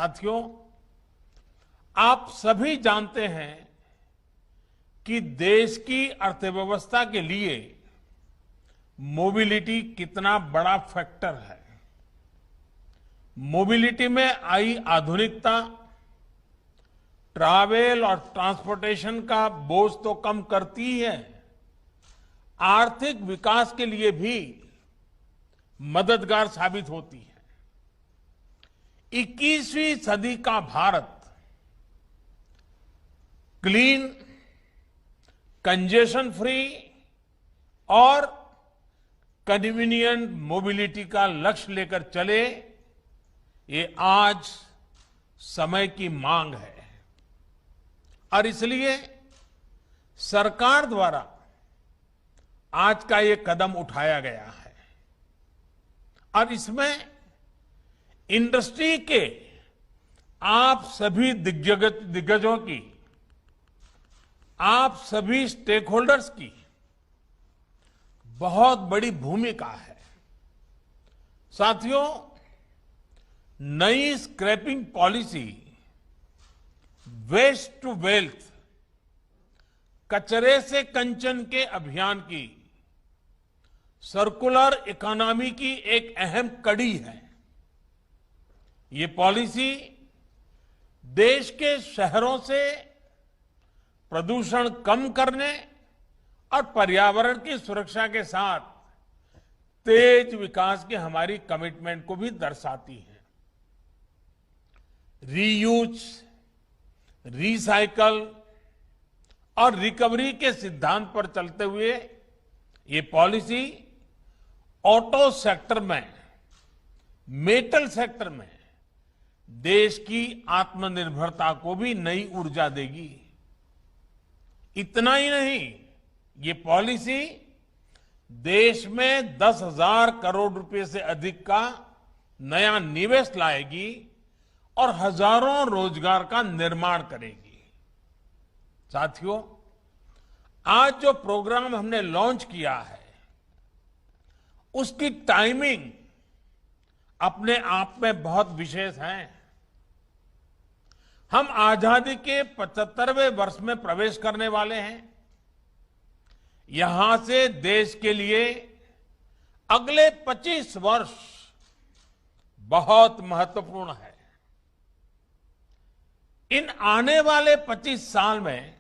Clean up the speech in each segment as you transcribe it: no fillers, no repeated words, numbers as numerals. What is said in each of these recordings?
साथियों, आप सभी जानते हैं कि देश की अर्थव्यवस्था के लिए मोबिलिटी कितना बड़ा फैक्टर है। मोबिलिटी में आई आधुनिकता ट्रैवल और ट्रांसपोर्टेशन का बोझ तो कम करती ही है, आर्थिक विकास के लिए भी मददगार साबित होती है। 21वीं सदी का भारत क्लीन, कंजेशन फ्री और कन्वीनियंट मोबिलिटी का लक्ष्य लेकर चले, ये आज समय की मांग है और इसलिए सरकार द्वारा आज का ये कदम उठाया गया है और इसमें इंडस्ट्री के आप सभी दिग्गजों की, आप सभी स्टेक होल्डर्स की बहुत बड़ी भूमिका है। साथियों, नई scrapping policy waste to wealth, कचरे से कंचन के अभियान की सर्कुलर इकोनॉमी की एक अहम कड़ी है। ये पॉलिसी देश के शहरों से प्रदूषण कम करने और पर्यावरण की सुरक्षा के साथ तेज विकास की हमारी कमिटमेंट को भी दर्शाती है। रीयूज, रिसाइकल और रिकवरी के सिद्धांत पर चलते हुए ये पॉलिसी ऑटो सेक्टर में, मेटल सेक्टर में देश की आत्मनिर्भरता को भी नई ऊर्जा देगी। इतना ही नहीं, ये पॉलिसी देश में 10,000 करोड़ रुपए से अधिक का नया निवेश लाएगी और हजारों रोजगार का निर्माण करेगी। साथियों, आज जो प्रोग्राम हमने लॉन्च किया है, उसकी टाइमिंग अपने आप में बहुत विशेष है। हम आजादी के 75वें वर्ष में प्रवेश करने वाले हैं। यहां से देश के लिए अगले 25 वर्ष बहुत महत्वपूर्ण है। इन आने वाले 25 साल में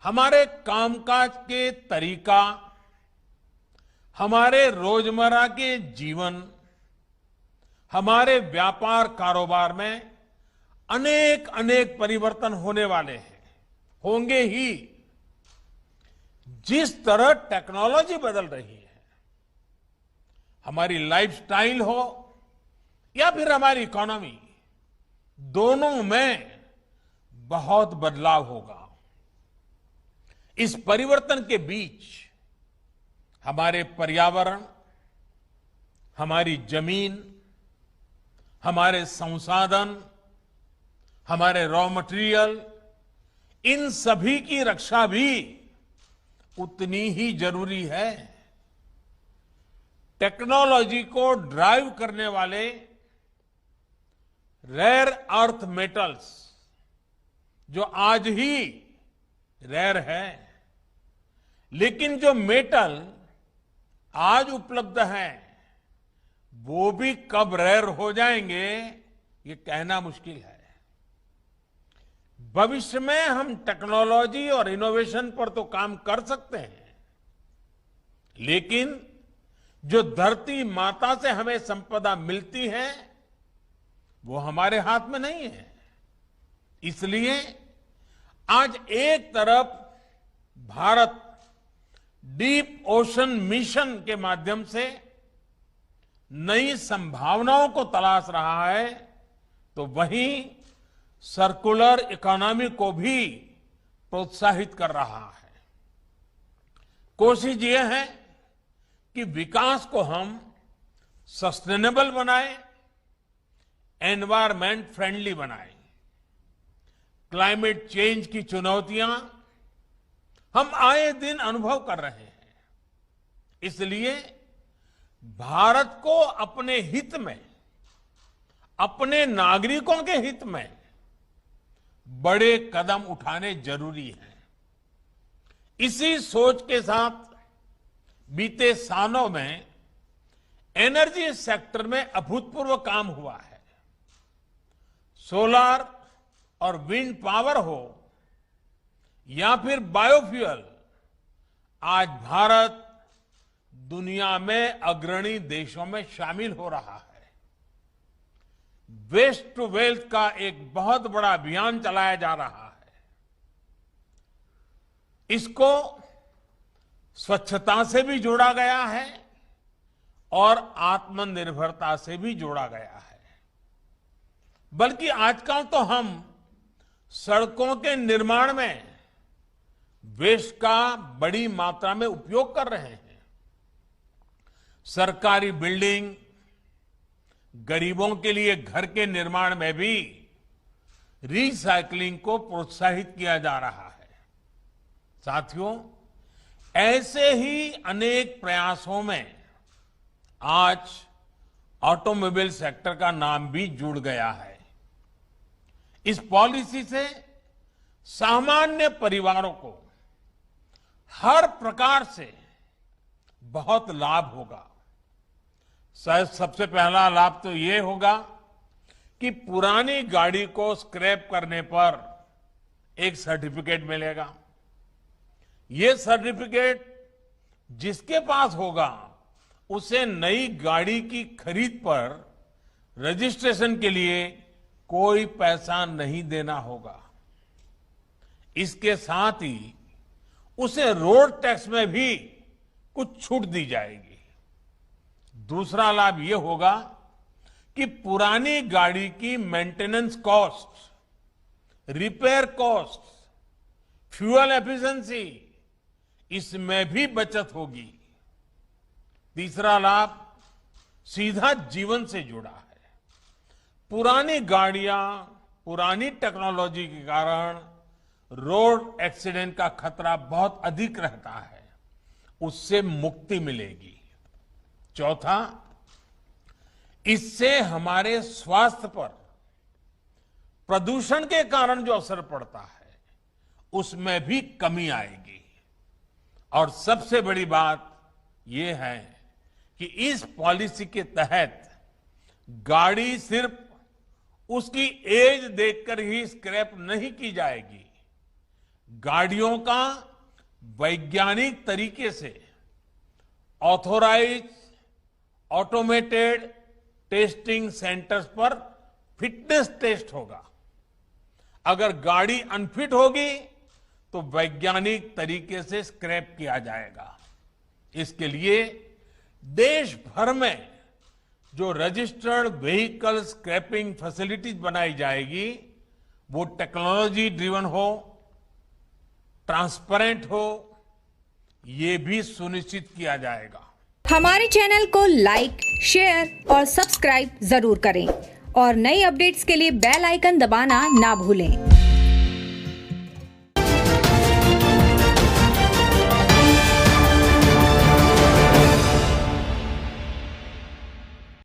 हमारे कामकाज के तरीका, हमारे रोजमर्रा के जीवन, हमारे व्यापार कारोबार में अनेक अनेक परिवर्तन होने वाले हैं, होंगे ही। जिस तरह टेक्नोलॉजी बदल रही है, हमारी लाइफस्टाइल हो या फिर हमारी इकोनॉमी, दोनों में बहुत बदलाव होगा। इस परिवर्तन के बीच हमारे पर्यावरण, हमारी जमीन, हमारे संसाधन, हमारे रॉ मटेरियल, इन सभी की रक्षा भी उतनी ही जरूरी है। टेक्नोलॉजी को ड्राइव करने वाले रेयर अर्थ मेटल्स, जो आज ही रेयर है, लेकिन जो मेटल आज उपलब्ध हैं, वो भी कब रेयर हो जाएंगे, ये कहना मुश्किल है। भविष्य में हम टेक्नोलॉजी और इनोवेशन पर तो काम कर सकते हैं, लेकिन जो धरती माता से हमें संपदा मिलती है, वो हमारे हाथ में नहीं है। इसलिए आज एक तरफ भारत डीप ओशन मिशन के माध्यम से नई संभावनाओं को तलाश रहा है, तो वहीं सर्कुलर इकोनॉमी को भी प्रोत्साहित कर रहा है। कोशिश ये है कि विकास को हम सस्टेनेबल बनाएं, एनवायरमेंट फ्रेंडली बनाएं। क्लाइमेट चेंज की चुनौतियां हम आए दिन अनुभव कर रहे हैं। इसलिए भारत को अपने हित में अपने नागरिकों के हित में बड़े कदम उठाने जरूरी हैं। इसी सोच के साथ बीते सालों में एनर्जी सेक्टर में अभूतपूर्व काम हुआ है। सोलर और विंड पावर हो या फिर बायोफ्यूल, आज भारत दुनिया में अग्रणी देशों में शामिल हो रहा है। वेस्ट टू वेल्थ का एक बहुत बड़ा अभियान चलाया जा रहा है। इसको स्वच्छता से भी जोड़ा गया है और आत्मनिर्भरता से भी जोड़ा गया है। बल्कि आजकल तो हम सड़कों के निर्माण में वेस्ट का बड़ी मात्रा में उपयोग कर रहे हैं। सरकारी बिल्डिंग, गरीबों के लिए घर के निर्माण में भी रिसाइकलिंग को प्रोत्साहित किया जा रहा है। साथियों, ऐसे ही अनेक प्रयासों में आज ऑटोमोबाइल सेक्टर का नाम भी जुड़ गया है। इस पॉलिसी से सामान्य परिवारों को हर प्रकार से बहुत लाभ होगा। सबसे पहला लाभ तो ये होगा कि पुरानी गाड़ी को स्क्रैप करने पर एक सर्टिफिकेट मिलेगा। ये सर्टिफिकेट जिसके पास होगा उसे नई गाड़ी की खरीद पर रजिस्ट्रेशन के लिए कोई पैसा नहीं देना होगा। इसके साथ ही उसे रोड टैक्स में भी कुछ छूट दी जाएगी। दूसरा लाभ यह होगा कि पुरानी गाड़ी की maintenance cost, repair cost, fuel efficiency, इसमें भी बचत होगी। तीसरा लाभ सीधा जीवन से जुड़ा है। पुरानी गाड़ियां, पुरानी टेक्नोलॉजी के कारण रोड एक्सीडेंट का खतरा बहुत अधिक रहता है, उससे मुक्ति मिलेगी। चौथा, इससे हमारे स्वास्थ्य पर प्रदूषण के कारण जो असर पड़ता है उसमें भी कमी आएगी। और सबसे बड़ी बात यह है कि इस पॉलिसी के तहत गाड़ी सिर्फ उसकी एज देखकर ही स्क्रैप नहीं की जाएगी। गाड़ियों का वैज्ञानिक तरीके से ऑथोराइज ऑटोमेटेड टेस्टिंग सेंटर्स पर फिटनेस टेस्ट होगा। अगर गाड़ी अनफिट होगी तो वैज्ञानिक तरीके से स्क्रैप किया जाएगा। इसके लिए देश भर में जो रजिस्टर्ड व्हीकल स्क्रैपिंग फैसिलिटीज बनाई जाएगी वो टेक्नोलॉजी ड्रिवन हो, ट्रांसपेरेंट हो, ये भी सुनिश्चित किया जाएगा। हमारे चैनल को लाइक, शेयर और सब्सक्राइब जरूर करें और नई अपडेट्स के लिए बेल आइकन दबाना ना भूलें।